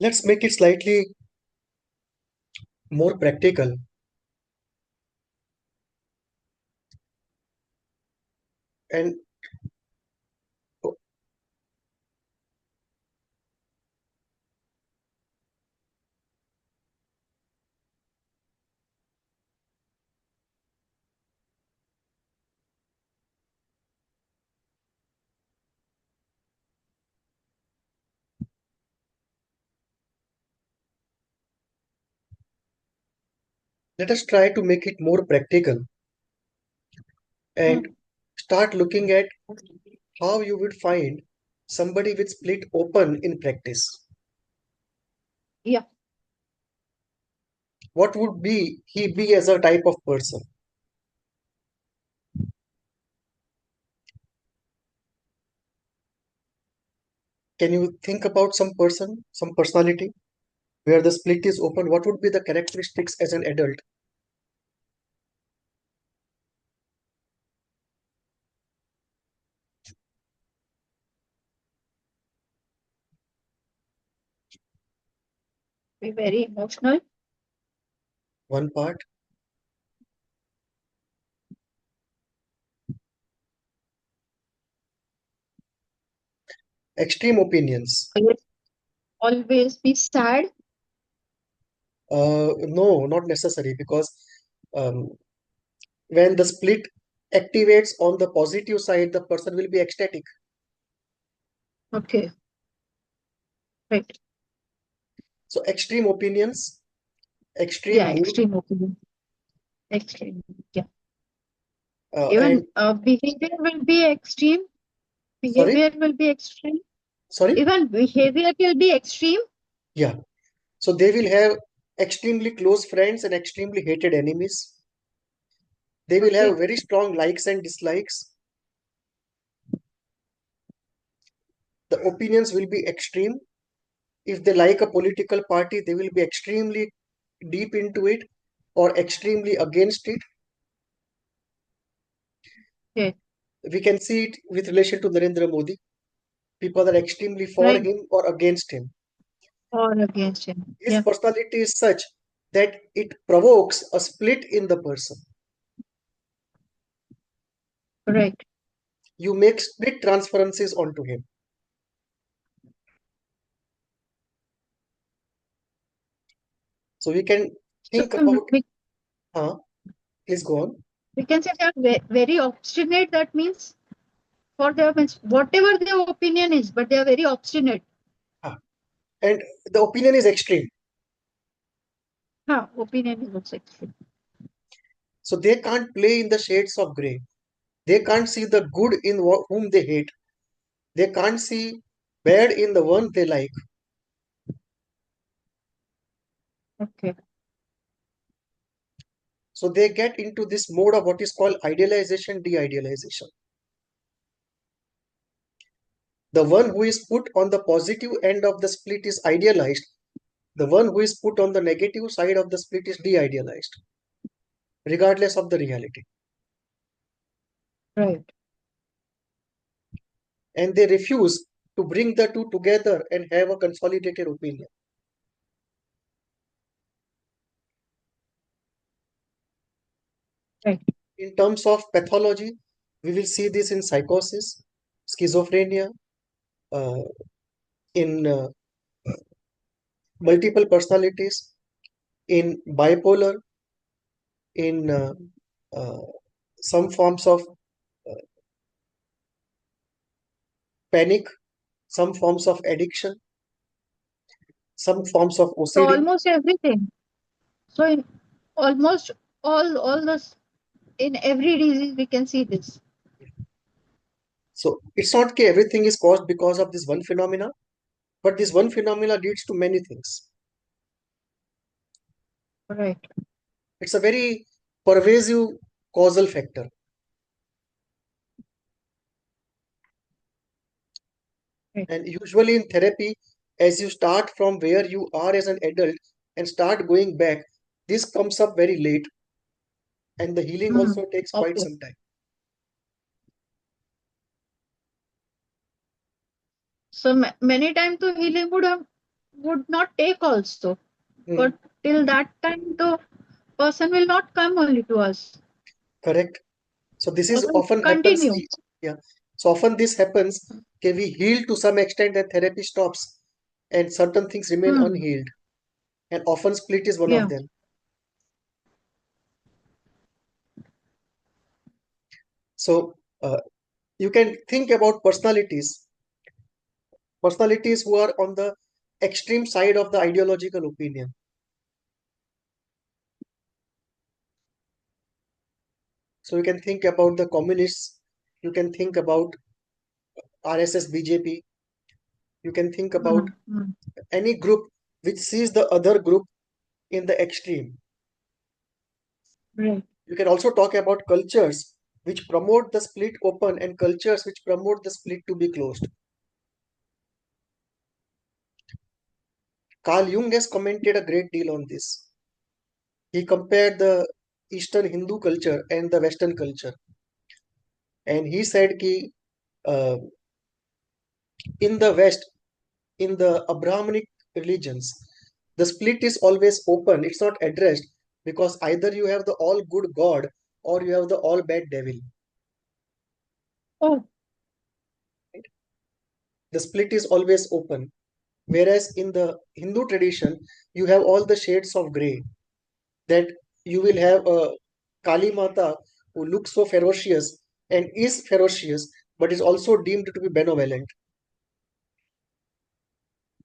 Let's make it slightly more practical. And let us try to make it more practical and Hmm. start looking at how you would find somebody with split open in practice. Yeah. What would be he be as a type of person? Can you think about some person, some personality where the split is open? What would be the characteristics as an adult? Be very emotional. One part, extreme opinions. Always, always be sad. No, not necessary because um, when the split activates on the positive side, the person will be ecstatic. Okay. Right. So extreme opinions, extreme Yeah. mood, Extreme opinion. Extreme. Yeah. and Even behavior will be extreme. sorry, Behavior will be extreme. sorry, Even behavior will be extreme. yeah. So they will have extremely close friends and extremely hated enemies. They will Okay. have very strong likes and dislikes. The opinions will be extreme. If they like a political party, they will be extremely deep into it or extremely against it. Okay. We can see it with relation to Narendra Modi. People are extremely for Right. him or against him. Or against him. His Yeah. personality is such that it provokes a split in the person. Right. You make split transferences onto him. So we can So think about, we, huh? Please go on. we can say they are very obstinate. That means for their means whatever their opinion is, but they are very obstinate. Huh. And the opinion is extreme. Huh, opinion is also extreme. So they can't play in the shades of gray. They can't see the good in whom they hate. They can't see bad in the one they like. Okay. So they get into this mode of what is called idealization, de-idealization. The one who is put on the positive end of the split is idealized. The one who is put on the negative side of the split is de-idealized, regardless of the reality. Right. And they refuse to bring the two together and have a consolidated opinion. Right. In terms of pathology, we will see this in psychosis, schizophrenia, uh, in multiple personalities, in bipolar, in uh, some forms of uh, panic, some forms of addiction, some forms of So OCD. almost everything. So in almost all this in every disease we can see this. So it's not that everything is caused because of this one phenomena, but this one phenomena leads to many things. Right. It's a very pervasive causal factor. Right. And usually in therapy, as you start from where you are as an adult and start going back, this comes up very late, and the healing Hmm. also takes quite Okay. some time. So many times the healing would have would not take also. Hmm. But till that time, the person will not come only to us. Correct. So this is Will often happens. continue. Yeah. So often this happens. Okay, we heal to some extent and therapy stops, and certain things remain Hmm. unhealed. And often split is one of Yeah. them. So you can think about personalities who are on the extreme side of the ideological opinion. So you can think about the communists, you can think about RSS, BJP, you can think about Hmm. Hmm. any group which sees the other group in the extreme. Right. You can also talk about cultures which promote the split open and cultures which promote the split to be closed. Carl Jung has commented a great deal on this. He compared the Eastern Hindu culture and the Western culture, and he said ki, uh, in the West, in the Abrahamic religions, the split is always open, it's not addressed, because either you have the all good God or you have the all bad devil. Oh, Right? The split is always open. Whereas in the Hindu tradition, you have all the shades of grey. That you will have a Kali Mata who looks so ferocious and is ferocious, but is also deemed to be benevolent.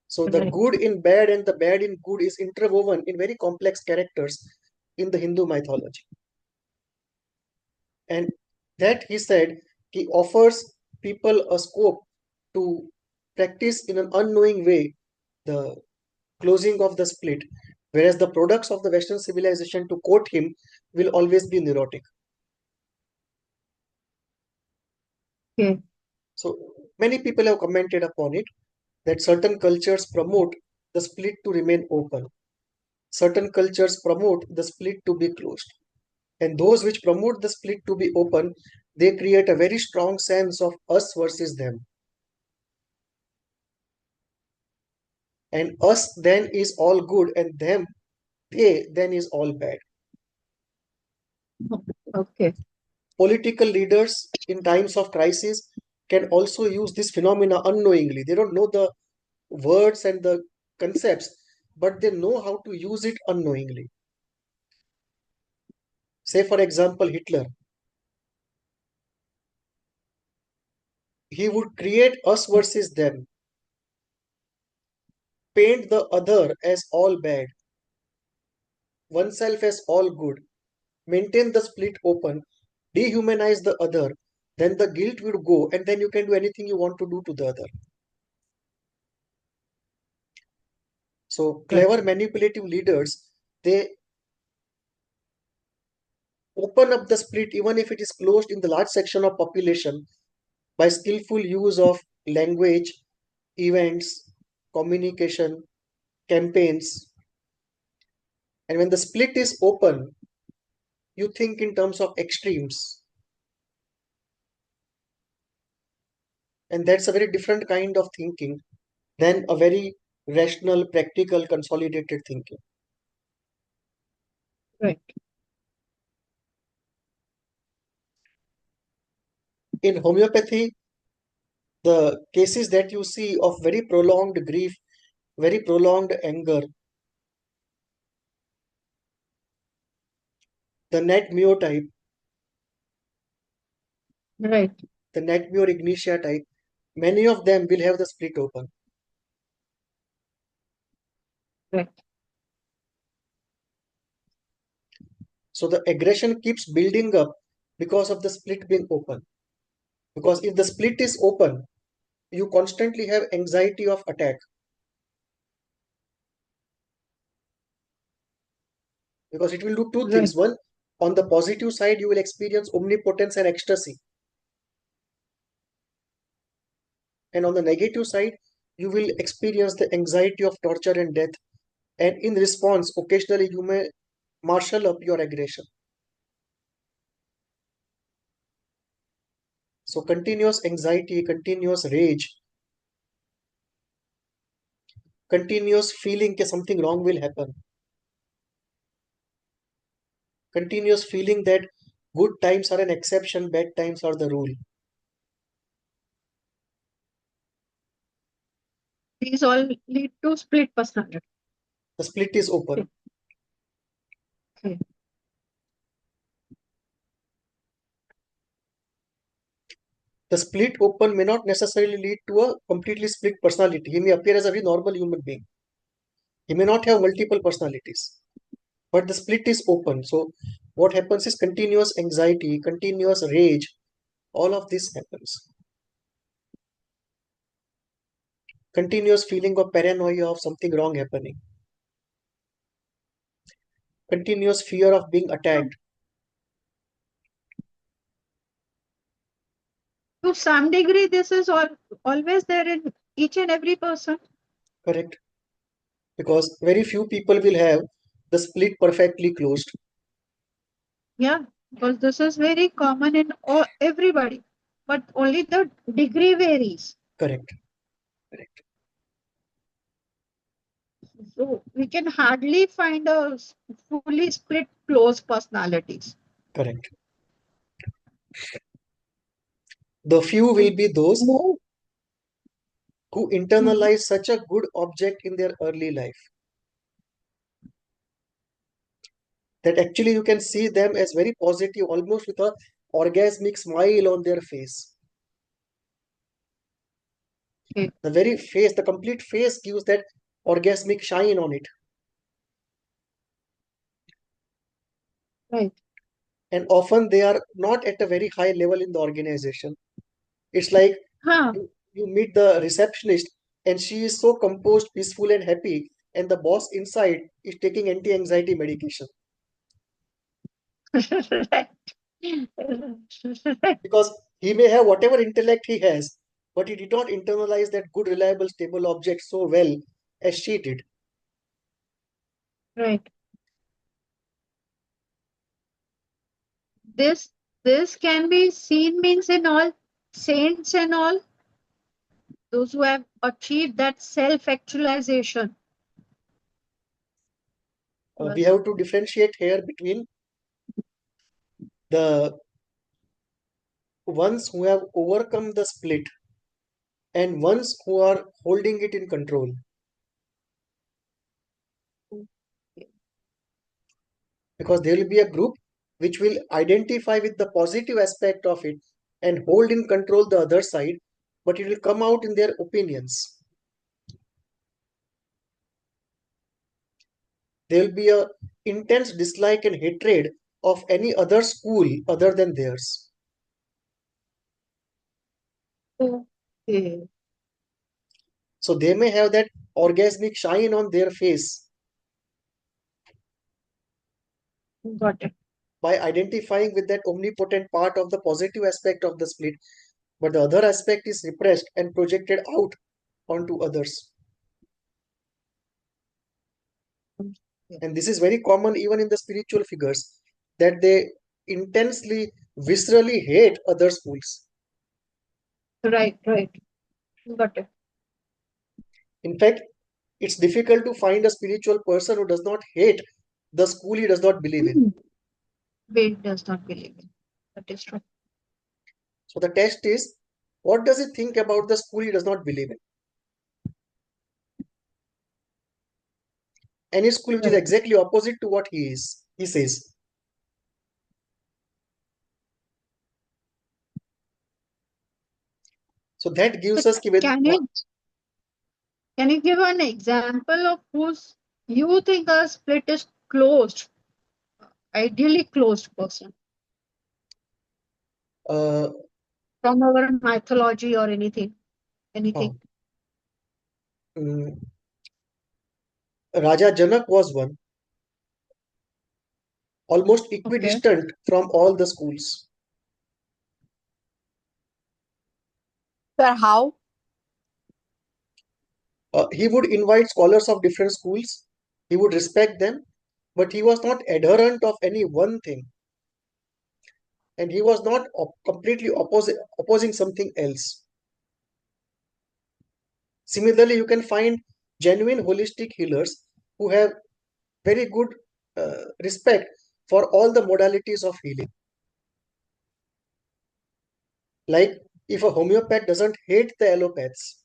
So the right. good in bad and the bad in good is interwoven in very complex characters in the Hindu mythology. And that he said he offers people a scope to practice in an unknowing way the closing of the split, whereas the products of the Western civilization, to quote him, will always be neurotic. Okay. So many people have commented upon it that certain cultures promote the split to remain open, certain cultures promote the split to be closed. And those which promote the split to be open, they create a very strong sense of us versus them. And us then is all good, and them, they then is all bad. Okay. Political leaders in times of crisis can also use this phenomena unknowingly. They don't know the words and the concepts, but they know how to use it unknowingly. Say, for example, Hitler. He would create us versus them, paint the other as all bad, oneself as all good, maintain the split open, dehumanize the other, then the guilt will go, and then you can do anything you want to do to the other. So, Right. clever, manipulative leaders, they open up the split even if it is closed in the large section of population by skillful use of language, events, communication, campaigns. And when the split is open, you think in terms of extremes. And that's a very different kind of thinking than a very rational, practical, consolidated thinking. Right. In homeopathy, the cases that you see of very prolonged grief, very prolonged anger, the Nat Meo type, Right. the Nat Meo ignitia type, many of them will have the split open. Right. So the aggression keeps building up because of the split being open. Because if the split is open, you constantly have anxiety of attack. Because it will do two Right. things. One, on the positive side, you will experience omnipotence and ecstasy. And on the negative side, you will experience the anxiety of torture and death. And in response, occasionally you may marshal up your aggression. So continuous anxiety, continuous rage, continuous feeling that something wrong will happen, continuous feeling that good times are an exception, bad times are the rule. These all lead to split personality. The split is open. Okay. The split open may not necessarily lead to a completely split personality. He may appear as a very normal human being. He may not have multiple personalities, but the split is open. So what happens is continuous anxiety, continuous rage, all of this happens. Continuous feeling of paranoia of something wrong happening. Continuous fear of being attacked. To some degree, this is always there in each and every person. Correct. Because very few people will have the split perfectly closed. Yeah, because this is very common in everybody, but only the degree varies. Correct. Correct. So we can hardly find a fully split closed personalities. Correct. The few will And be those more, who Mhm. internalize such a good object in their early life that actually you can see them as very positive, almost with a orgasmic smile on their face. Okay, The very face, the complete face gives that orgasmic shine on it. right. And often they are not at a very high level in the organization. It's like Huh. you meet the receptionist and she is so composed, peaceful, and happy, and the boss inside is taking anti-anxiety medication Right. because he may have whatever intellect he has, but he did not internalize that good, reliable, stable object so well as she did. Right. This this can be seen means in all saints and all those who have achieved that self-actualization. We Yes. have to differentiate here between the ones who have overcome the split and ones who are holding it in control. Because there will be a group which will identify with the positive aspect of it and hold in control the other side, but it will come out in their opinions. There will be a intense dislike and hatred of any other school other than theirs. Okay. So they may have that orgasmic shine on their face Got it. by identifying with that omnipotent part of the positive aspect of the split, but the other aspect is repressed and projected out onto others. And this is very common even in the spiritual figures that they intensely, viscerally hate other schools. Right, right. Got it. In fact, it's difficult to find a spiritual person who does not hate the school he does not believe in. Hmm. Wade does not believe in. That is true. So the test is, what does he think about the school he does not believe in? Any school which is Right. exactly opposite to what he says. So that So gives us can you give an example of whose you think a split is closed, ideally closed person uh, from our mythology or anything? uh, Anything. mm, Raja Janak was one, almost Okay. equidistant from all the schools. Sir, how? He would invite scholars of different schools, he would respect them, but he was not adherent of any one thing, and he was not completely opposing something else. Similarly, you can find genuine holistic healers who have very good respect for all the modalities of healing. Like if a homeopath doesn't hate the allopaths,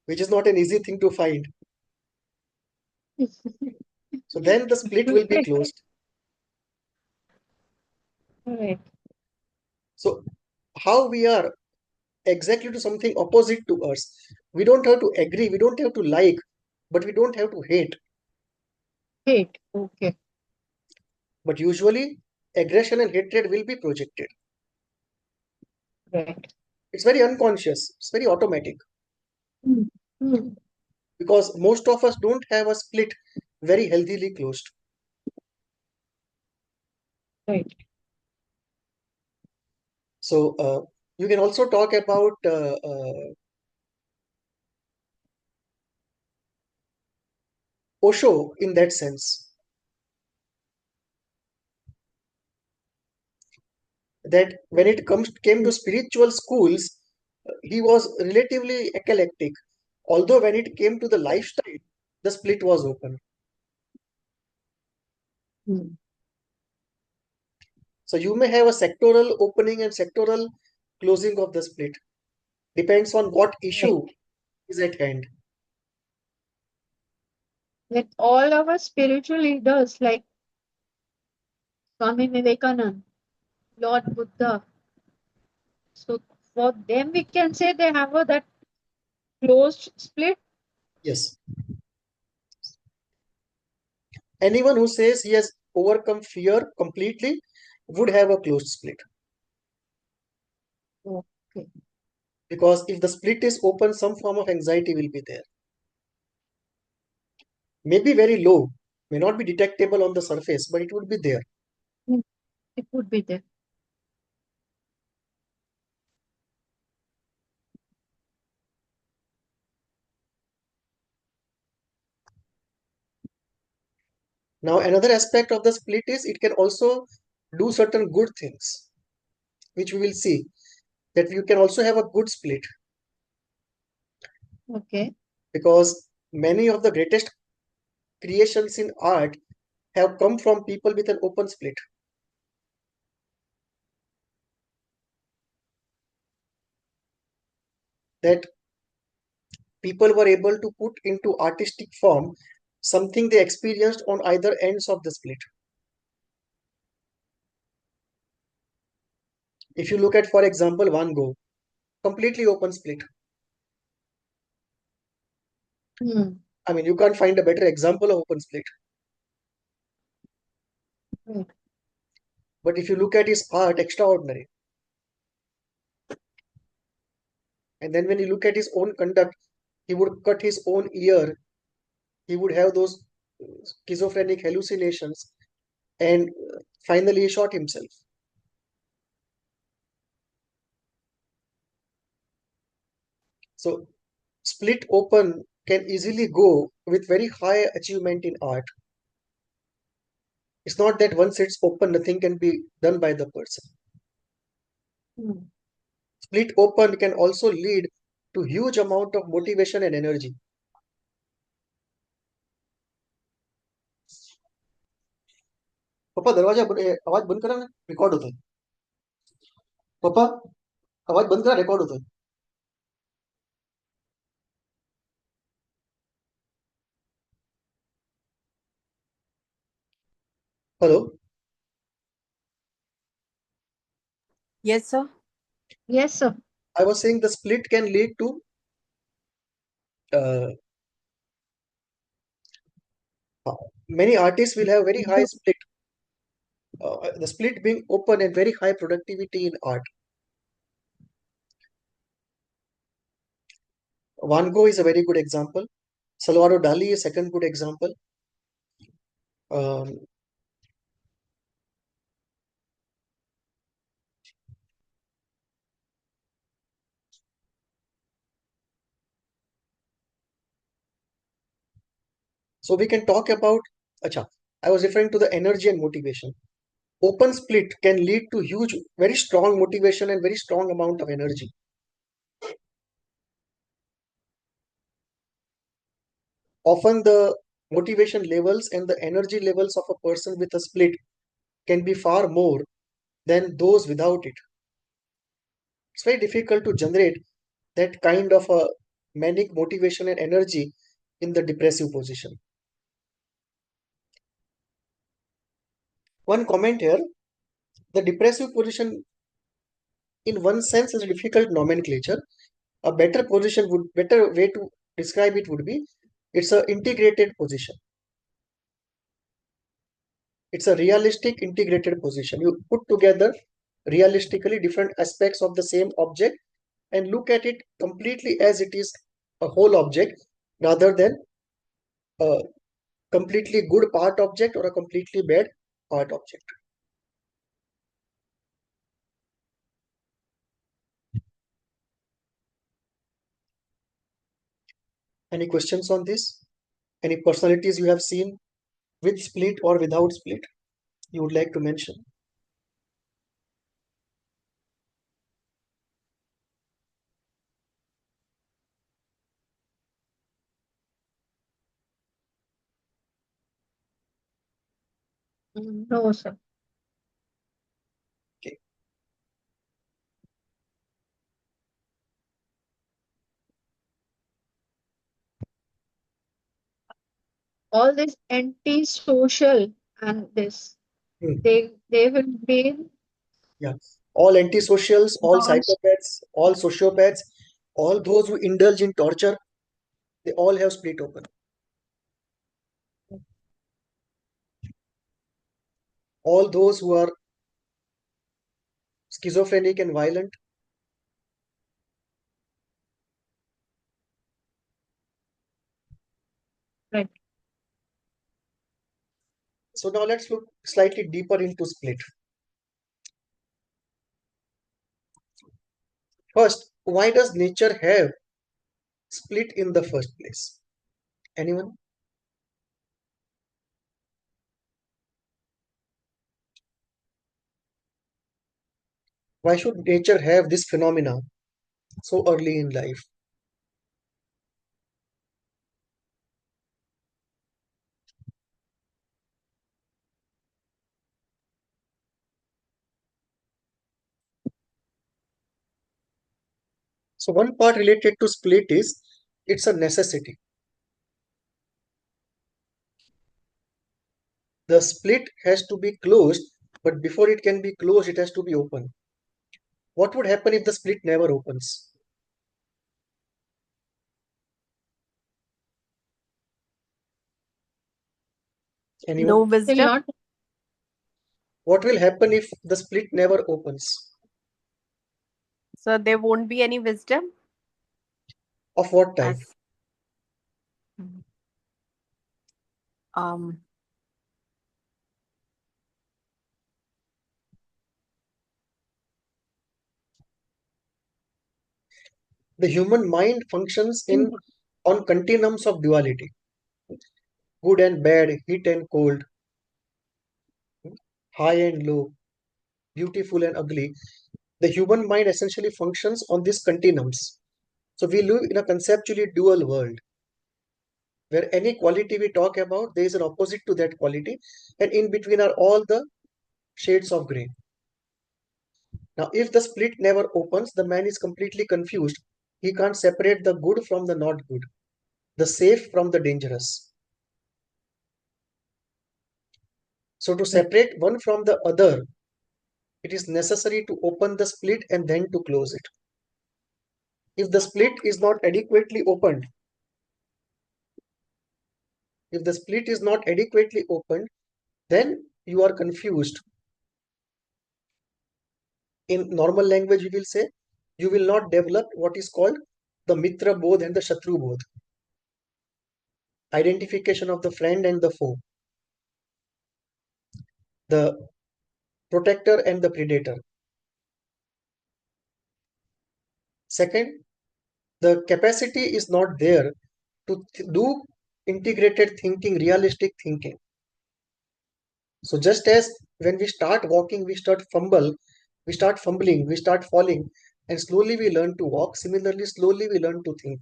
which is not an easy thing to find, so then the split will be closed. Right. So how we are exactly to something opposite to us. We don't have to agree, we don't have to like, but we don't have to hate. Hate. Okay. But usually aggression and hatred will be projected. Right. It's very unconscious, it's very automatic, Hmm. Hmm. because most of us don't have a split very healthily closed. Right. So you can also talk about Osho in that sense, that when it came to spiritual schools, he was relatively eclectic. Although when it came to the lifestyle, the split was open. Hmm. So you may have a sectoral opening and sectoral closing of the split. Depends on what Right. issue is at hand. Like all our spiritual leaders, like Swami Vivekananda, Lord Buddha. So for them, we can say they have that closed split. Yes. Anyone who says he has overcome fear completely would have a closed split. Okay. Because if the split is open, some form of anxiety will be there. Maybe very low, may not be detectable on the surface, but it would be there. Hmm. It would be there. Now, another aspect of the split is it can also do certain good things, which we will see that you can also have a good split, Okay. because many of the greatest creations in art have come from people with an open split. That people were able to put into artistic form something they experienced on either ends of the split. If you look at, for example, Van Gogh, completely open split. Hmm. I mean, you can't find a better example of open split. Right. But if you look at his art, extraordinary. And then when you look at his own conduct, he would cut his own ear, he would have those schizophrenic hallucinations, and finally he shot himself. So, split open can easily go with very high achievement in art. It's not that once it's open, nothing can be done by the person. Hmm. Split open can also lead to huge amount of motivation and energy. पप्पा दरवाजा आवाज बंद करा ना, record होता है. पप्पा आवाज बंद करा, रिकॉर्ड होता है. Hello. Yes, sir. Yes, sir. I was saying the split can lead to uh, many artists will have very high split. The split being open and very high productivity in art. Van Gogh is a very good example. Salvador Dali is second good example. Um, so we can talk about. Acha, I was referring to the energy and motivation. Open split can lead to huge, very strong motivation and very strong amount of energy. often the motivation levels and the energy levels of a person with a split can be far more than those without it. It's very difficult to generate that kind of a manic motivation and energy in the depressive position. One comment here, the depressive position in one sense is a difficult nomenclature. A better way to describe it would be it's an integrated position. It's a realistic integrated position. You put together realistically different aspects of the same object and look at it completely as it is a whole object rather than a completely good part object or a completely bad part object. Any questions on this? Any personalities you have seen with split or without split you would like to mention? No, sir. Okay. All this anti-social and this, Hmm. they will be Yeah. All antisocials, all non. psychopaths, all sociopaths, all those who indulge in torture, they all have split open. All those who are schizophrenic and violent. Right. So now let's look slightly deeper into split. First, why does nature have split in the first place? Anyone? Why should nature have this phenomena so early in life? So one part related to split is it's a necessity. The split has to be closed, but before it can be closed, it has to be open. What would happen if the split never opens? No Anyone? Will wisdom. not. What will happen if the split never opens? So there won't be any wisdom Of what type? as um The human mind functions in on continuums of duality, good and bad, heat and cold, high and low, beautiful and ugly. The human mind essentially functions on these continuums. So we live in a conceptually dual world where any quality we talk about, there is an opposite to that quality, and in between are all the shades of gray. Now, if the split never opens, the man is completely confused. He can't separate the good from the not good, the safe from the dangerous. So, to separate one from the other, it is necessary to open the split and then to close it. If the split is not adequately opened, if the split is not adequately opened, then you are confused. In normal language, we will say you will not develop what is called the Mitra Bodh and the Shatru Bodh, identification of the friend and the foe, the protector and the predator. Second, the capacity is not there to do integrated thinking, realistic thinking. So just as when we start walking, we start fumbling, we start falling, and slowly we learn to walk. Similarly, slowly we learn to think.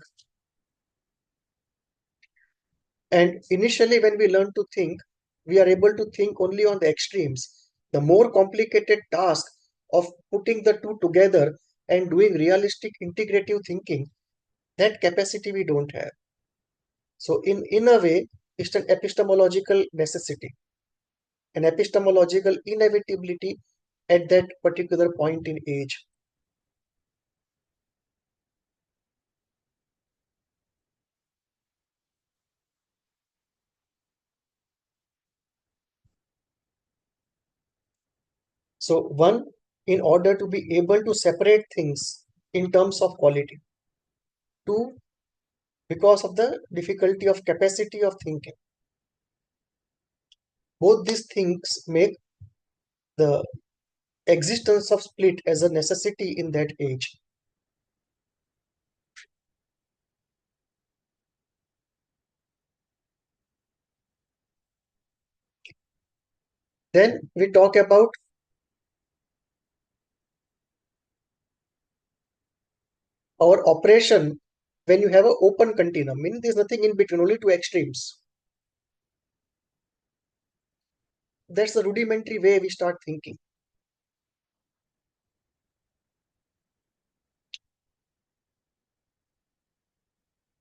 And initially, when we learn to think, we are able to think only on the extremes. The more complicated task of putting the two together and doing realistic integrative thinking, that capacity we don't have. So in a way, it's an epistemological necessity, an epistemological inevitability at that particular point in age. So one, in order to be able to separate things in terms of quality. Two, because of the difficulty of capacity of thinking. Both these things make the existence of split as a necessity in that age. Then we talk about our operation when you have an open continuum, meaning there's nothing in between, only two extremes. That's the rudimentary way we start thinking.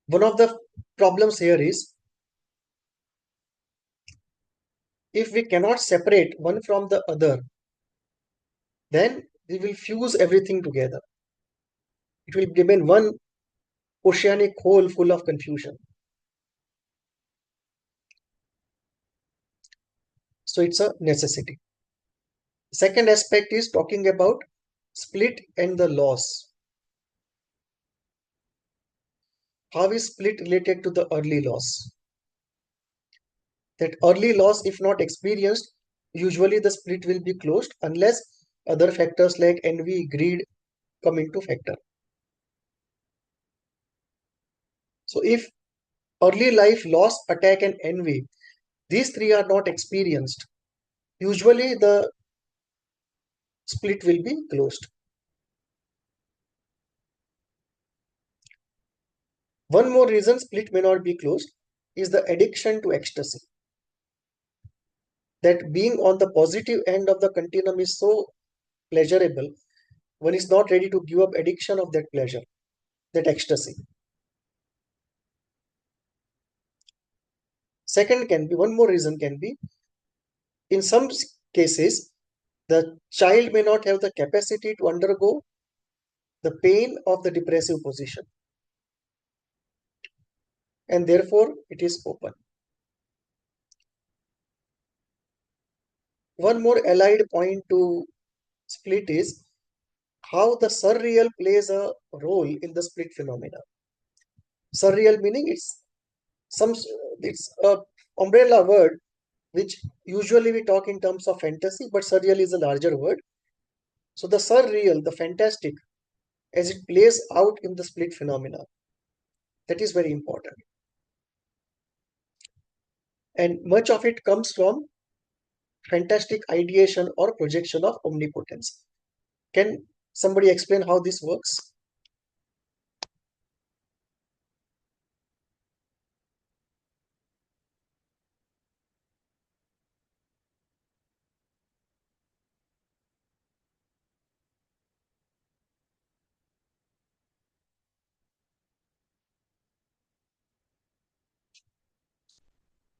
One of the problems here is if we cannot separate one from the other, then we will fuse everything together. It will remain one oceanic hole full of confusion. So it's a necessity. Second aspect is talking about split and the loss. How is split related to the early loss? That early loss, if not experienced, usually the split will be closed unless other factors like envy, greed come into factor. So if early life loss, attack and envy, these three are not experienced, usually the split will be closed. One more reason split may not be closed is the addiction to ecstasy. That being on the positive end of the continuum is so pleasurable, one is not ready to give up addiction of that pleasure, that ecstasy. Second can be, one more reason can be, in some cases, the child may not have the capacity to undergo the pain of the depressive position, and therefore it is open. One more allied point to split is how the surreal plays a role in the split phenomena. Surreal meaning it's a umbrella word which usually we talk in terms of fantasy, but surreal is a larger word. So the surreal, the fantastic, as it plays out in the split phenomena, that is very important. And much of it comes from fantastic ideation or projection of omnipotence. Can somebody explain how this works?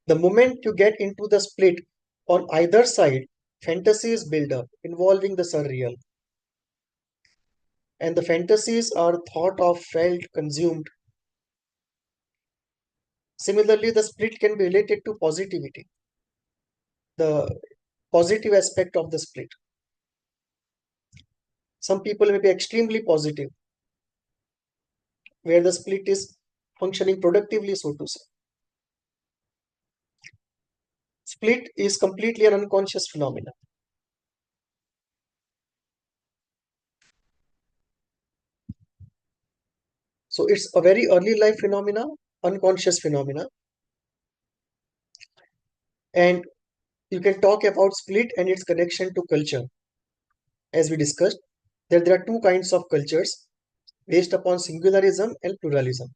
The moment you get into the split, on either side, fantasies build up involving the surreal. And the fantasies are thought of, felt, consumed. Similarly, the split can be related to positivity, the positive aspect of the split. Some people may be extremely positive, where the split is functioning productively, so to say. Split is completely an unconscious phenomenon. So it's a very early life phenomena, unconscious phenomena. And you can talk about split and its connection to culture. As we discussed, that there are two kinds of cultures based upon singularism and pluralism.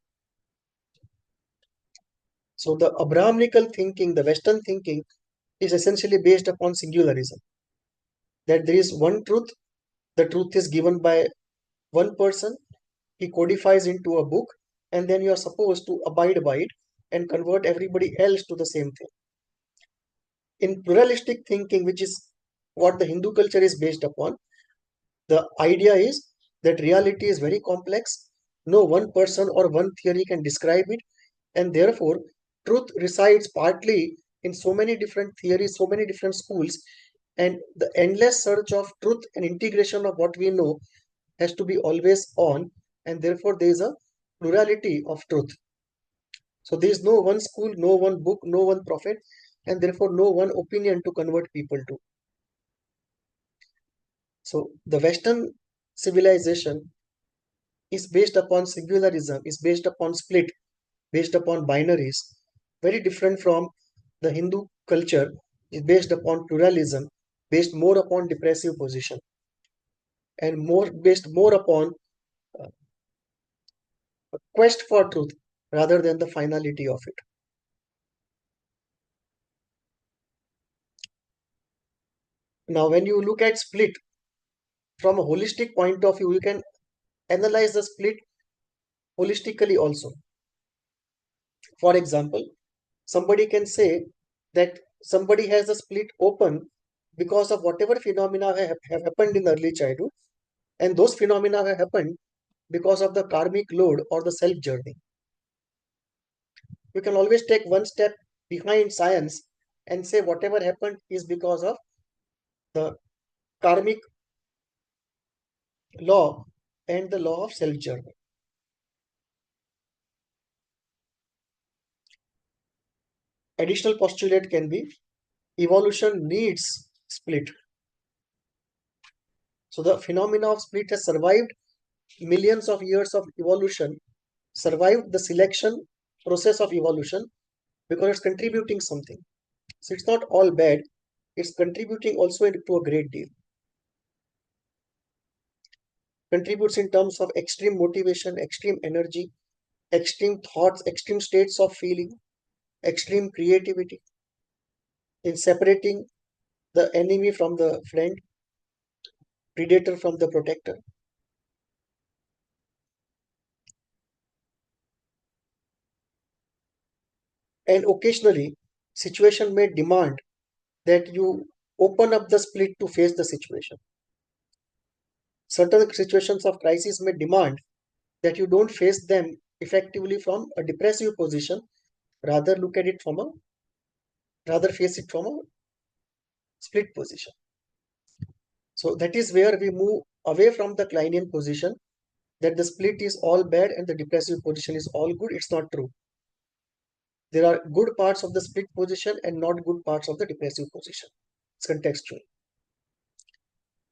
So the Abrahamical thinking, the Western thinking, is essentially based upon singularism. That there is one truth, the truth is given by one person, he codifies into a book, and then you are supposed to abide by it and convert everybody else to the same thing. In pluralistic thinking, which is what the Hindu culture is based upon, the idea is that reality is very complex. No one person or one theory can describe it, and therefore, truth resides partly in so many different theories, so many different schools, and the endless search of truth and integration of what we know has to be always on, and therefore, there is a plurality of truth. So, there is no one school, no one book, no one prophet, and therefore, no one opinion to convert people to. So, the Western civilization is based upon singularism, is based upon split, based upon binaries, very different from the Hindu culture, is based upon pluralism, based more upon depressive position, and more based more upon uh, a quest for truth rather than the finality of it. Now, when you look at split from a holistic point of view, you can analyze the split holistically also. For example, somebody can say that somebody has a split open because of whatever phenomena have happened in early childhood, and those phenomena have happened because of the karmic load or the self journey. You can always take one step behind science and say whatever happened is because of the karmic law and the law of self journey. Additional postulate can be evolution needs split. So the phenomena of split has survived millions of years of evolution, survived the selection process of evolution because it's contributing something. So it's not all bad, it's contributing also to a great deal. Contributes in terms of extreme motivation, extreme energy, extreme thoughts, extreme states of feeling, extreme creativity in separating the enemy from the friend, predator from the protector. And occasionally, situation may demand that you open up the split to face the situation. Certain situations of crisis may demand that you don't face them effectively from a depressive position, rather look at it from a rather face it from a split position. So that is where we move away from the Kleinian position that the split is all bad and the depressive position is all good. It's not true. There are good parts of the split position and not good parts of the depressive position. It's contextual.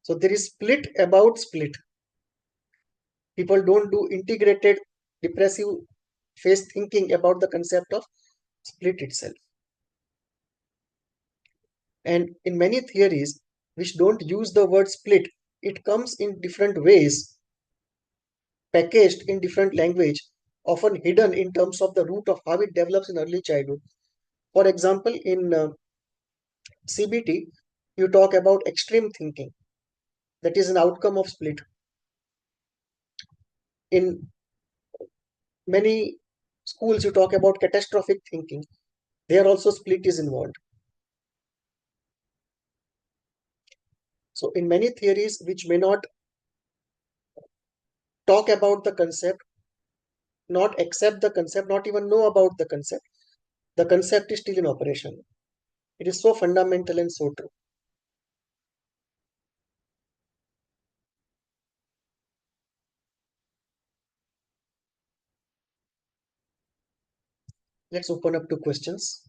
So there is split about split. People don't do integrated depressive phase thinking about the concept of split itself. And in many theories which don't use the word split, it comes in different ways, packaged in different language, often hidden in terms of the root of how it develops in early childhood. For example, in CBT, you talk about extreme thinking, that is an outcome of split. In many schools, you talk about catastrophic thinking, there also split is involved. So, in many theories which may not talk about the concept, not accept the concept, not even know about the concept is still in operation. It is so fundamental and so true. Let's open up to questions.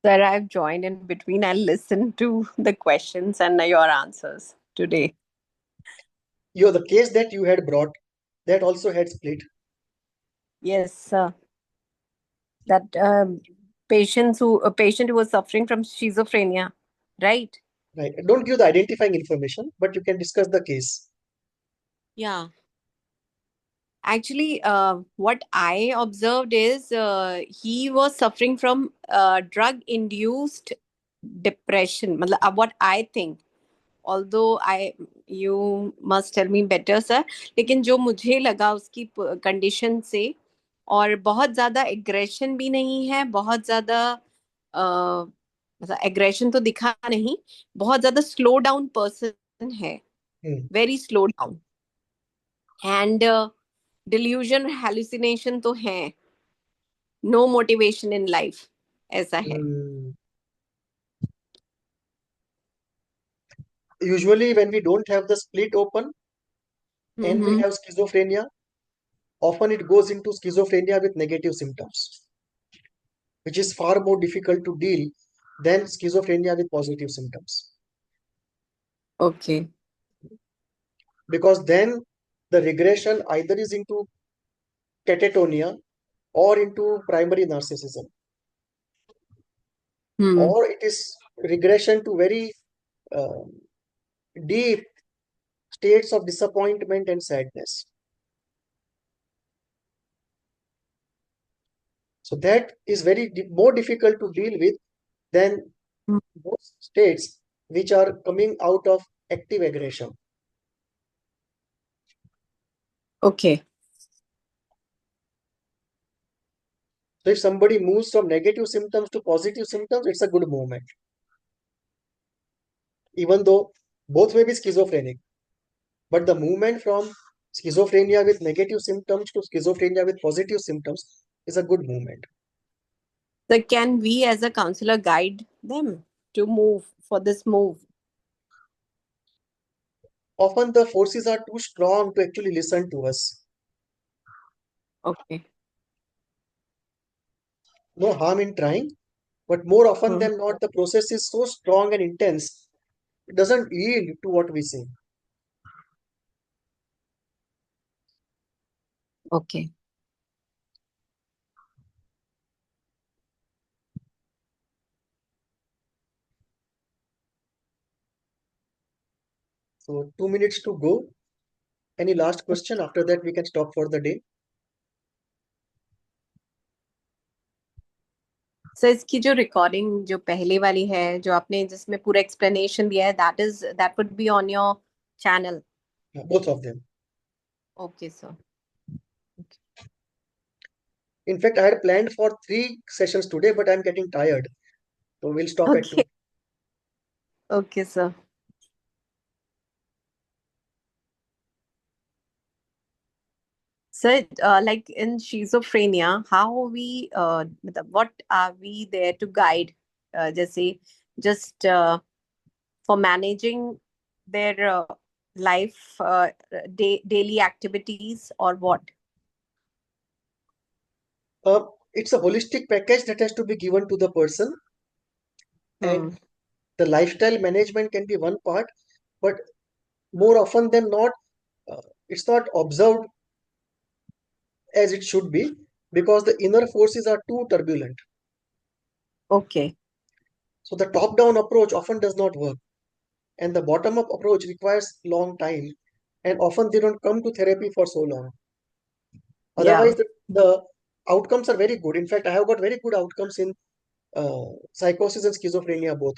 Sir, I've joined in between. I'll listen to the questions and your answers today. The case that you had brought, that also had split. Yes, sir. That a patient who was suffering from schizophrenia, right? Right. Don't give the identifying information, but you can discuss the case. Yeah. Actually, what I observed is he was suffering from drug-induced depression. मतलब, what I think, although you must tell me better, sir. लेकिन जो मुझे लगा उसकी condition से, और बहुत ज्यादा एग्रेशन भी नहीं है, बहुत ज्यादा मतलब एग्रेशन तो दिखा नहीं, बहुत ज्यादा स्लो डाउन पर्सन है, Hmm. Very slow down, and delusion hallucination तो है, नो मोटिवेशन इन लाइफ, ऐसा है. Hmm. Usually, when we don't have the split open and we hmm. have schizophrenia, often it goes into schizophrenia with negative symptoms, which is far more difficult to deal than schizophrenia with positive symptoms. Okay. Because then the regression either is into catatonia or into primary narcissism, Hmm. or it is regression to very uh, deep states of disappointment and sadness. So that is very more difficult to deal with than those states which are coming out of active aggression. Okay. So if somebody moves from negative symptoms to positive symptoms, it's a good movement. Even though both may be schizophrenic, but the movement from schizophrenia with negative symptoms to schizophrenia with positive symptoms is a good movement. So can we as a counselor guide them to move for this move? Often the forces are too strong to actually listen to us. Okay. No harm in trying, but more often Hmm. than not, the process is so strong and intense, it doesn't yield to what we say. Okay. So 2 minutes to go. Any last question? After that, we can stop for the day. So इसकी जो recording जो पहले वाली है, जो आपने जिसमें पूरा एक्सप्लेनेशन दिया है, that would be on your channel. Both of them. Okay, sir. In fact, I had planned for 3 sessions today, but I'm getting tired. So we'll stop at 2. Okay. Okay, sir. So, like in schizophrenia, what are we there to guide? जैसे just for managing their life, daily activities, or what? It's a holistic package that has to be given to the person, and Hmm. the lifestyle management can be one part, but more often than not, it's not observed as it should be because the inner forces are too turbulent. Okay. So the top-down approach often does not work, and the bottom-up approach requires long time, and often they don't come to therapy for so long. Yeah. Otherwise, the outcomes are very good. In fact, I have got very good outcomes in psychosis and schizophrenia both.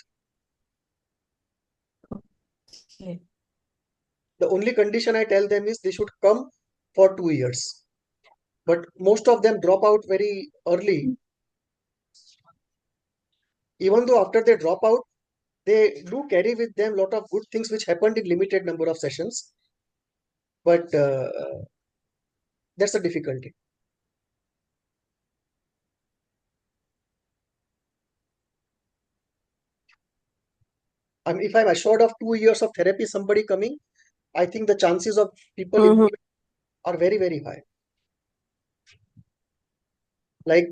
Okay. The only condition I tell them is they should come for 2 years. But most of them drop out very early. Even though after they drop out, they do carry with them a lot of good things which happened in limited number of sessions. But that's a difficulty. If I'm assured of 2 years of therapy, somebody coming, I think the chances of people Mhm. improving are very, very high. Like